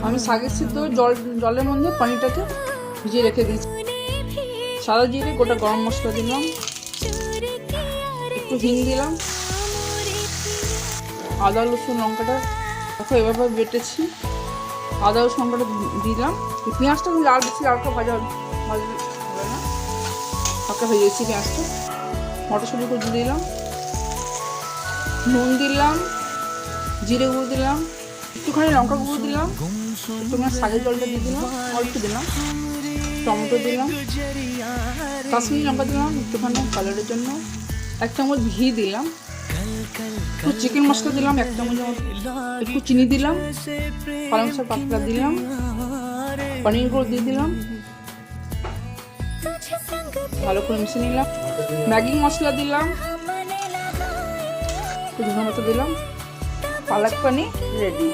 আমি শাকের সিদ্ধ জলের মধ্যে পনিরটাকে ভিজিয়ে রেখে দিয়েছি। সাদা জিরে, গোটা গরম মশলা দিলাম, একটু হিং দিলাম, আদা রসুন লঙ্কাটা দেখো এভাবে বেটেছি, আদা রসুন লঙ্কাটা দিলাম। পেঁয়াজটা লাল বেশি হালকা ভাজা হবে না, হালকা ভেজে দিয়েছি পেঁয়াজটা। মটরশুঁটি কুচি দিলাম, নুন দিলাম, জিরে গুঁড়ো দিলাম, একটুখানি লঙ্কা গুঁড়ো দিলাম, একটুখানি শাকের জলটা দিয়ে দিলাম, অল্প দিলাম, টমেটো দিলাম, কাশ্মীরি লঙ্কা দিলাম একটুখানি কালারের জন্য, 1 চামচ ঘি দিলাম, একটু চিকেন মশলা দিলাম 1 চামচের মতো, একটু চিনি দিলাম, পালং শাক পাতা দিলাম, পনিরগুলো দিয়ে দিলাম, ভালো করে মিশিয়ে নিলাম, ম্যাগি মশলা দিলাম, একটু ধনে পাতা দিলাম, পালক পনির রেডি।